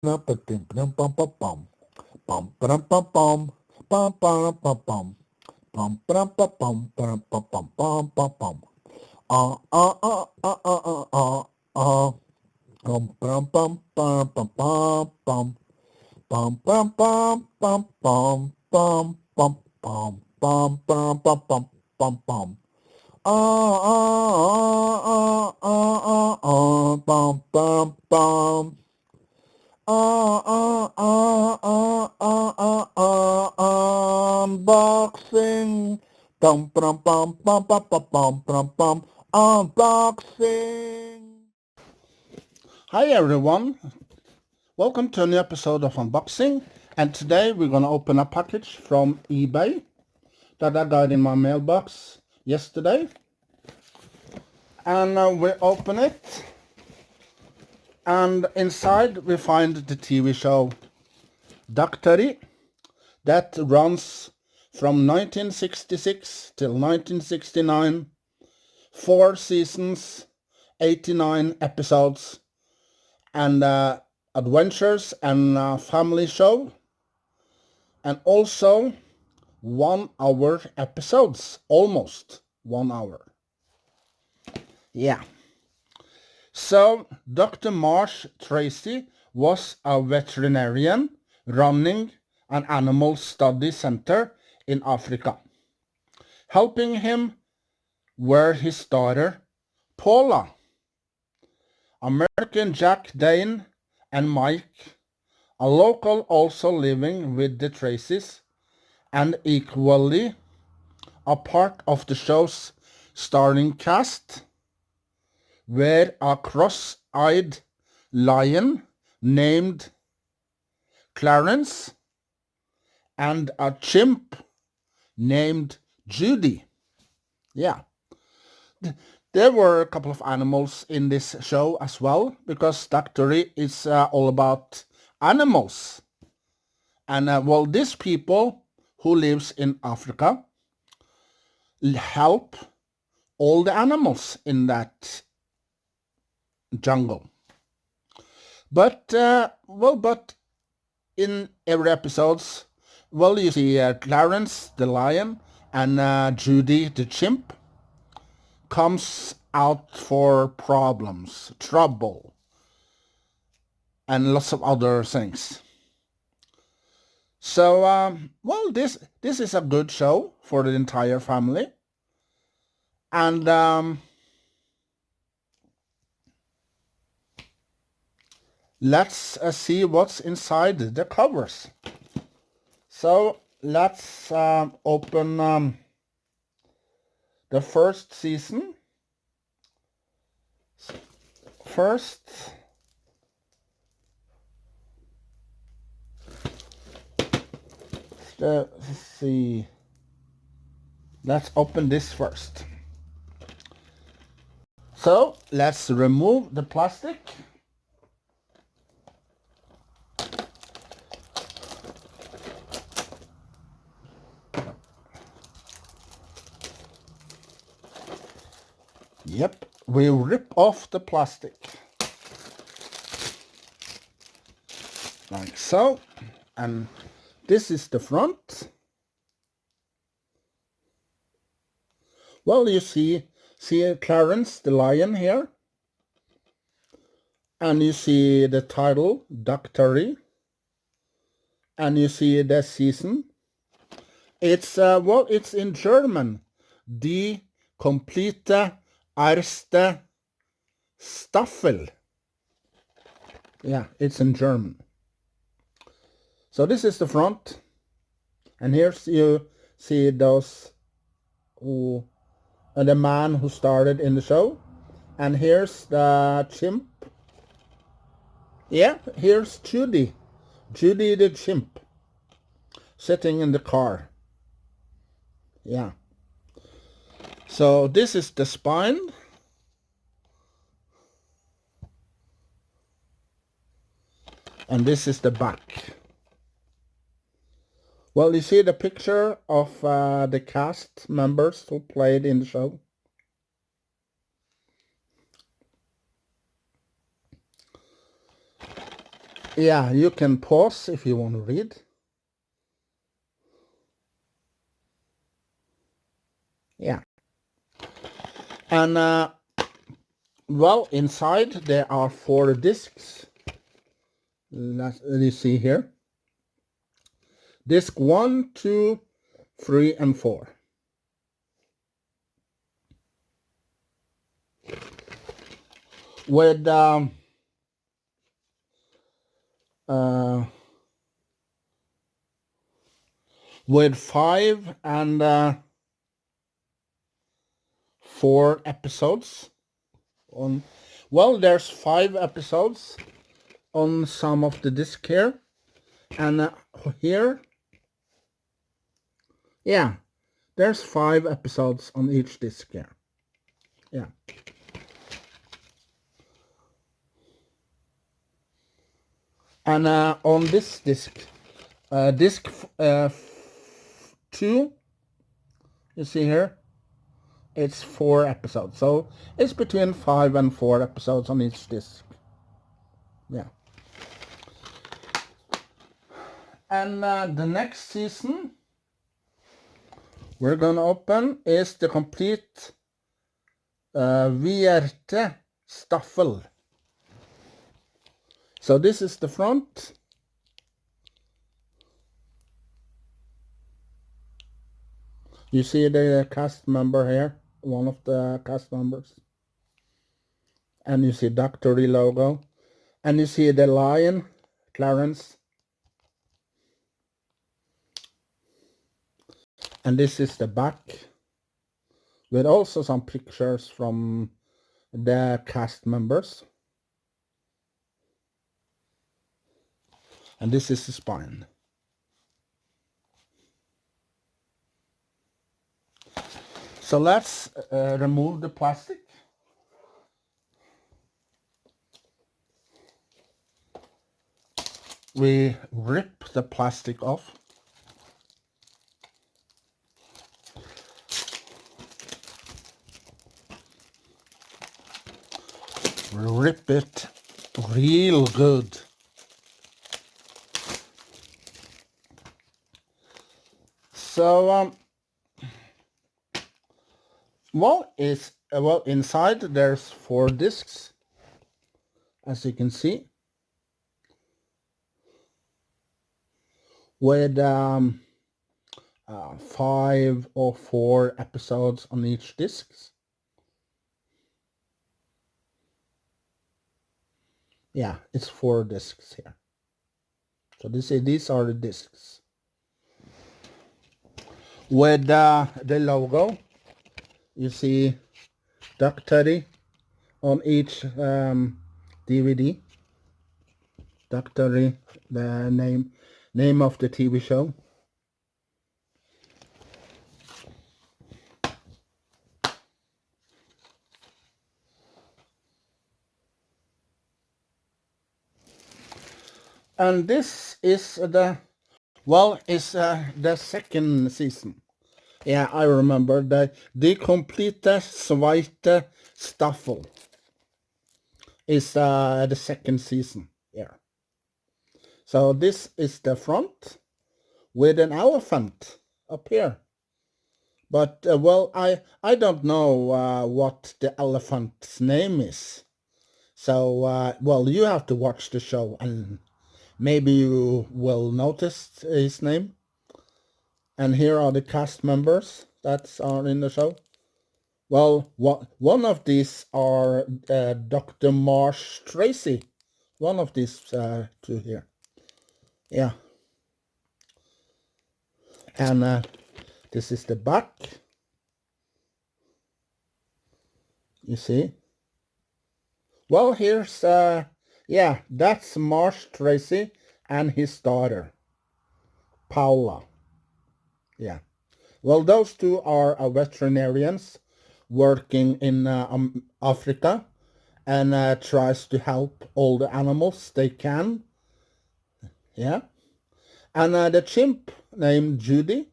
Unboxing. Unboxing. Hi everyone, welcome to a new episode of Unboxing, and today we're gonna open a package from eBay that I got in my mailbox yesterday. And we open it, and inside we find the TV show Daktari that runs from 1966 till 1969, 4 seasons, 89 episodes, and adventures and family show, and also 1 hour episodes, almost 1 hour. Yeah. So Dr. Marsh Tracy was a veterinarian running an animal study center in Africa. Helping him were his daughter, Paula, American Jack Dane, and Mike, a local also living with the Tracys, and equally a part of the show's starring cast were a cross-eyed lion named Clarence and a chimp named Judy. Yeah. There were a couple of animals in this show as well, because Daktari is all about animals. And well, these people who lives in Africa help all the animals in that jungle. But but in every episodes, well, you see Clarence the lion and Judy the chimp comes out for problems, trouble, and lots of other things. So well, this is a good show for the entire family, and let's see what's inside the covers. So let's open the first season. First, let's see. Let's open this first. So let's remove the plastic. Yep, we rip off the plastic. Like so. And this is the front. Well, you see Clarence the lion here. And you see the title, Daktari. And you see the season. It's, well, it's in German. Die komplette erste Staffel. Yeah, it's in German. So this is the front. And here's you see those who, the man who started in the show. And here's the chimp. Yeah, here's Judy. Judy the chimp. Sitting in the car. Yeah. So this is the spine. And this is the back. Well, you see the picture of the cast members who played in the show. Yeah, you can pause if you want to read. Yeah. And well, inside there are 4 discs. Let's you see here. Disc 1, 2, 3, and 4. With with 5 and 4 episodes on. Well, there's 5 episodes on some of the disc here, and here, yeah, there's 5 episodes on each disc here. Yeah. And on this disc, disc 2, you see here, it's 4 episodes. So it's between 5 and 4 episodes on each disc. Yeah. And the next season we're gonna open is the complete Vierte Staffel. So this is the front. You see the cast member here, one of the cast members. And you see Daktari logo. And you see the lion, Clarence. And this is the back, with also some pictures from the cast members. And this is the spine. So let's remove the plastic. We rip the plastic off. We rip it real good. So well, inside there's 4 discs, as you can see, with 5 or 4 episodes on each disc. Yeah, it's 4 discs here. So these are the discs with the logo. You see Daktari on each DVD. Daktari, the name of the TV show. And this is the second season. Yeah, I remember the complete Zweite Staffel is the second season. Yeah. So this is the front with an elephant up here. But well, I don't know what the elephant's name is. So well, you have to watch the show and maybe you will notice his name. And here are the cast members that are in the show. Well, one of these are Dr. Marsh Tracy. One of these 2 here. Yeah. And this is the back. You see? Well, here's, yeah, that's Marsh Tracy and his daughter, Paula. Yeah. Well, those 2 are veterinarians working in Africa and tries to help all the animals they can. Yeah. And the chimp named Judy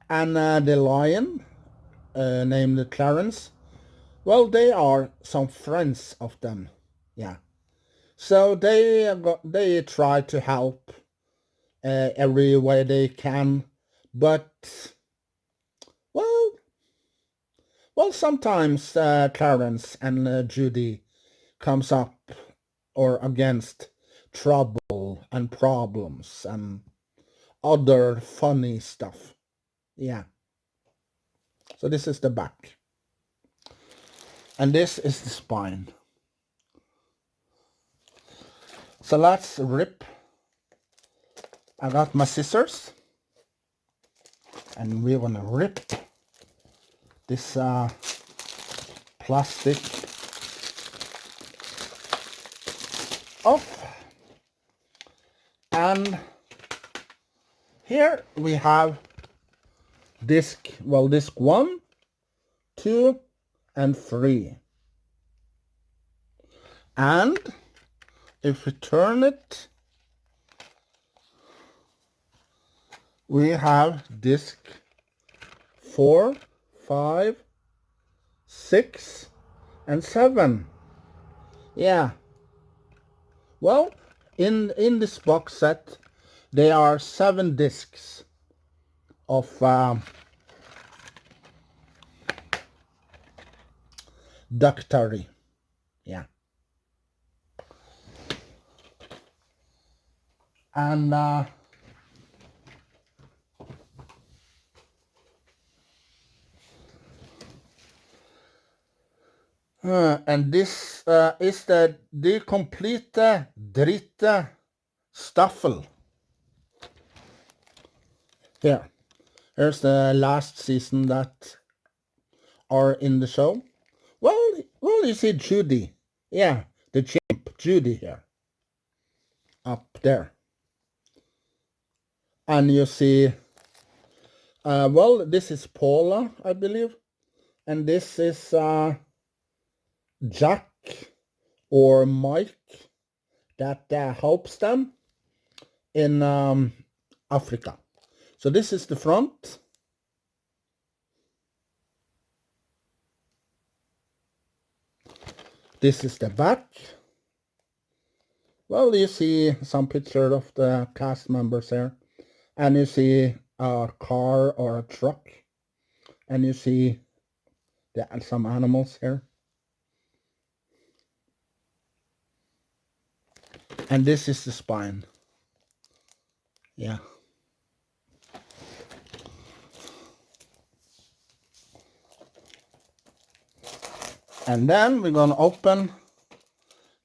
and the lion named Clarence. Well, they are some friends of them. Yeah. So they try to help every way they can, but well, sometimes Clarence and Judy comes up or against trouble and problems and other funny stuff. Yeah. So this is the back. And this is the spine. So let's rip. I got my scissors. And we're gonna rip this plastic off. And here we have disc 1, 2, and 3. And if we turn it, we have disc 4, 5, 6, and 7. Yeah. Well, in this box set, there are 7 discs of Daktari. Yeah. And this is the complete dritte staffel. Here's the last season that are in the show. Well, you see Judy. Yeah, the chimp, Judy here. Up there. And you see, this is Paula, I believe. And this is Jack or Mike that helps them in Africa. So this is the front. This is the back. Well, you see some picture of the cast members here. And you see a car or a truck. And you see some animals here. And this is the spine. Yeah. And then we're gonna open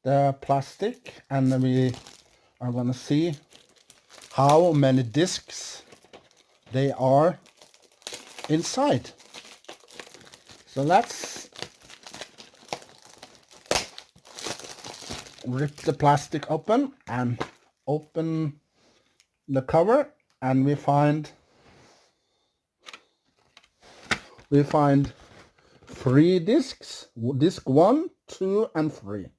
the plastic and we are gonna see how many discs they are inside. So let's rip the plastic open and open the cover, and we find 3 discs, disc 1, 2, and 3,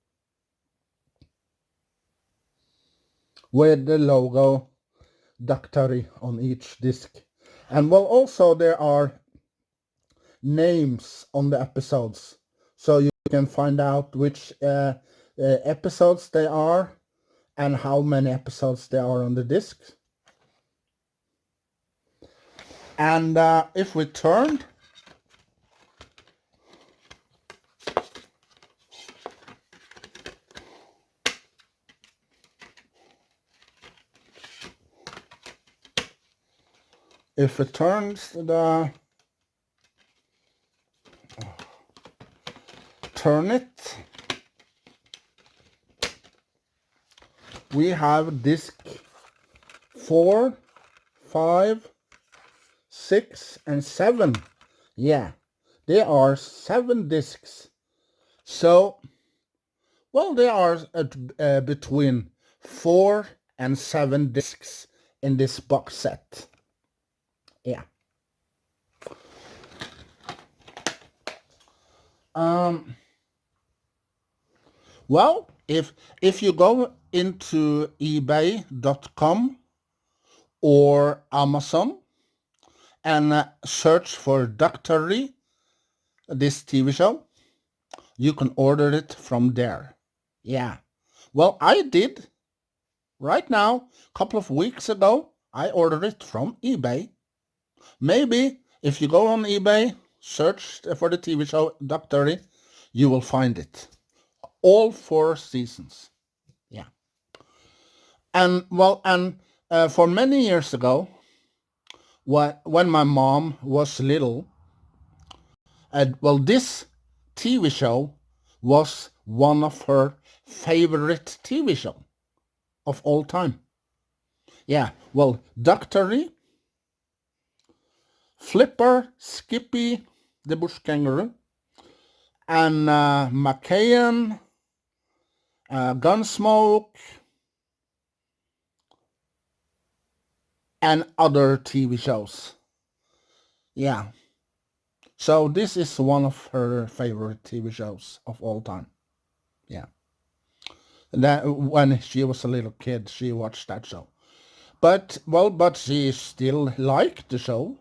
with the logo Daktari on each disc. And well, also there are names on the episodes, so you can find out which episodes they are and how many episodes there are on the disc. And if we turn, if it turns turn it, we have disc 4, 5, 6, and 7. Yeah, there are 7 discs. So, well, there are between 4 and 7 discs in this box set. Yeah. Well, if you go into ebay.com or Amazon and search for Daktari, this TV show, you can order it from there. Yeah. Well, I did. Right now, a couple of weeks ago, I ordered it from eBay. Maybe if you go on eBay, search for the TV show Daktari, you will find it. All 4 seasons. Yeah. And for many years ago, when my mom was little, this TV show was one of her favorite TV show of all time. Yeah, well, Daktari, Flipper, Skippy, the bush kangaroo, and McCain, Gunsmoke, and other TV shows. Yeah. So this is one of her favorite TV shows of all time. Yeah. That when she was a little kid, she watched that show. But she still liked the show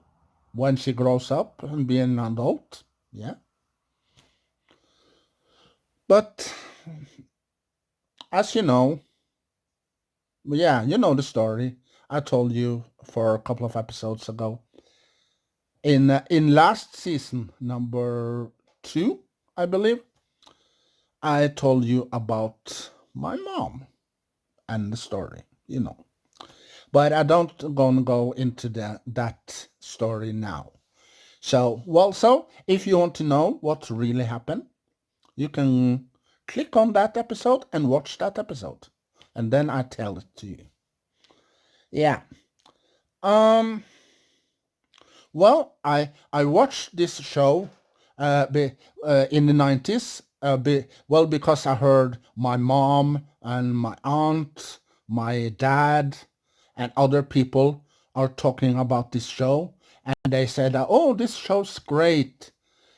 when she grows up and be an adult. Yeah. But as you know, yeah, you know the story. I told you for a couple of episodes ago. In last season, number 2, I believe, I told you about my mom and the story, you know. But I don't gonna go into that story now. So if you want to know what really happened, you can click on that episode and watch that episode, and then I tell it to you. Yeah. Well, I watched this show in the 90s because I heard my mom and my aunt, my dad, and other people are talking about this show, and they said, oh, this show's great,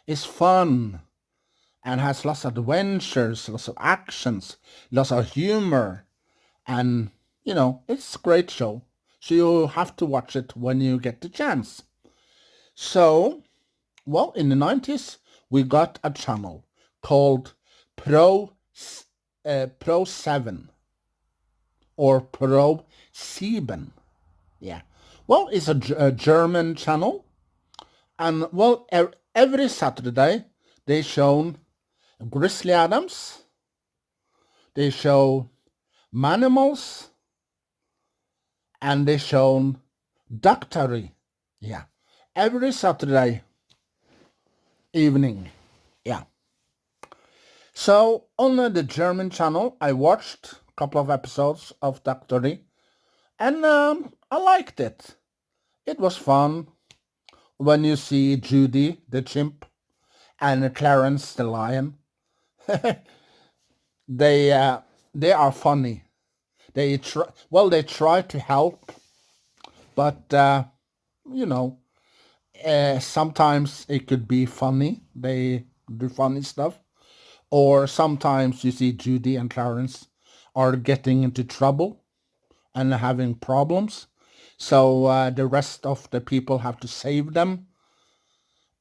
it's fun, and has lots of adventures, lots of actions, lots of humor, and, you know, it's a great show. So you have to watch it when you get the chance. So, well, in the 90s, we got a channel called Pro 7 or Pro 7. Yeah. Well, it's a German channel. And, well, every Saturday, they show Grizzly Adams. They show Manimals. And they show Daktari. Yeah. Every Saturday evening. Yeah. So on the German channel, I watched a couple of episodes of Daktari, and I liked it. It was fun when you see Judy, the chimp, and Clarence, the lion. They are funny. They try to help, but you know, sometimes it could be funny. They do funny stuff. Or sometimes you see Judy and Clarence are getting into trouble and having problems. So the rest of the people have to save them.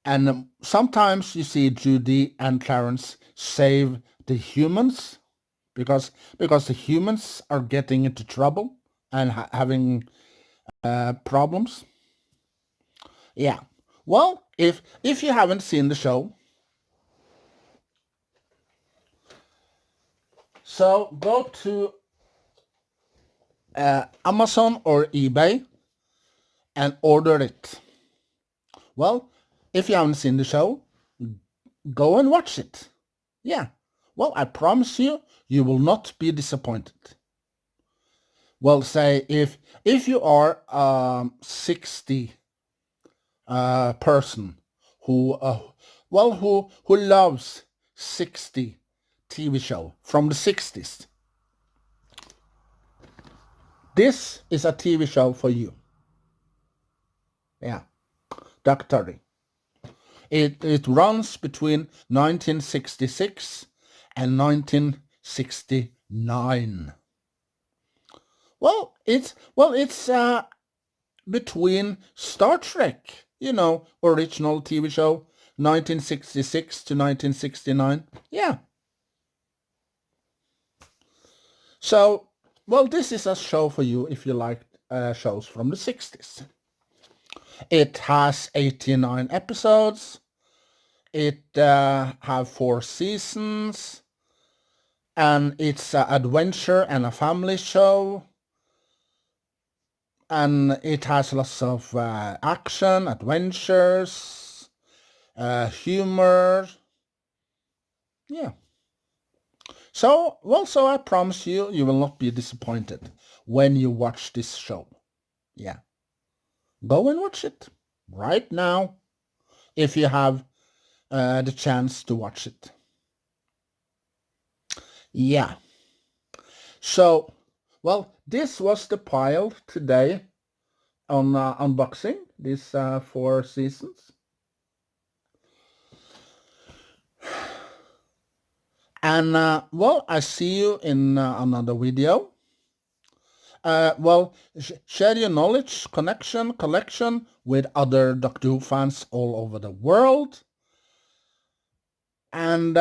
And sometimes you see Judy and Clarence save the humans because the humans are getting into trouble and having problems. Yeah. Well, if you haven't seen the show, so go to Amazon or eBay and order it. Well, if you haven't seen the show, go and watch it. Yeah. Well, I promise you, you will not be disappointed. Well, say if you are 60 person who loves 60 TV show from the 60s, this is a TV show for you. Yeah, Daktari. It runs between 1966 and 1969. Well, it's between Star Trek, you know, original TV show, 1966 to 1969. Yeah. So, well, this is a show for you if you like shows from the 60s. It has 89 episodes. It have 4 seasons. And it's an adventure and a family show. And it has lots of action, adventures, humor. Yeah. So I promise you, you will not be disappointed when you watch this show. Yeah. Go and watch it right now if you have the chance to watch it. Yeah. So, well, this was the pile today on unboxing these 4 seasons. And, well, I see you in another video. Well, share your knowledge, collection with other Doctor Who fans all over the world. And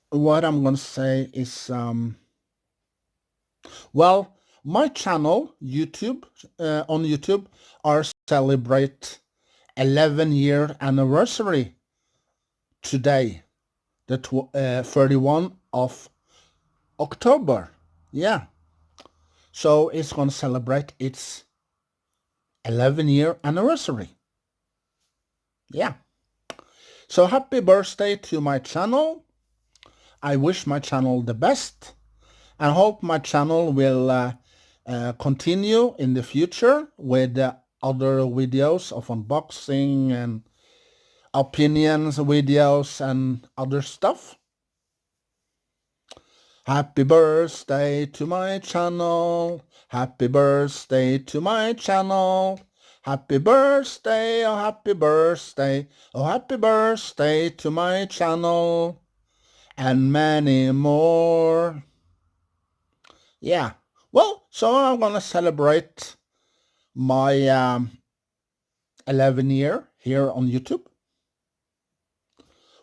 what I'm going to say is, well, my channel, YouTube, on YouTube, are celebrate 11-year anniversary today, the 31 of October. Yeah. So it's going to celebrate its 11-year anniversary. Yeah. So happy birthday to my channel. I wish my channel the best and hope my channel will continue in the future with other videos of unboxing and opinions videos and other stuff. Happy birthday to my channel. Happy birthday to my channel. Happy birthday, oh happy birthday, oh happy birthday to my channel. And many more. Yeah. Well, so I'm gonna celebrate my 11 year here on YouTube.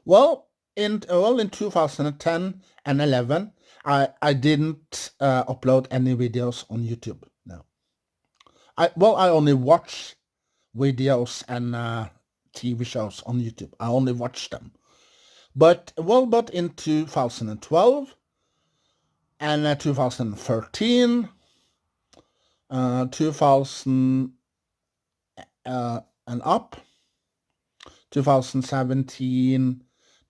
Well, in 2010 and 11, I didn't upload any videos on YouTube. No. I only watch videos and TV shows on YouTube. I only watch them. But in 2012 and 2013, 2000 and up, 2017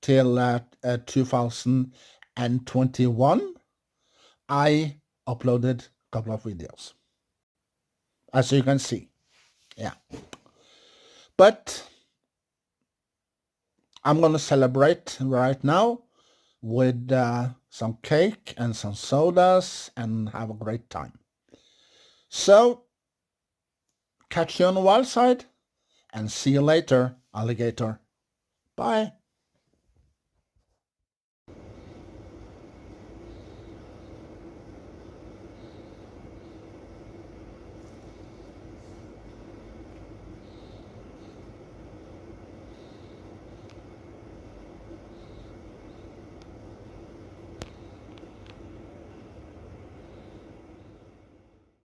till 2021, I uploaded a couple of videos, as you can see. Yeah. But I'm going to celebrate right now with some cake and some sodas and have a great time. So, catch you on the wild side and see you later, alligator. Bye.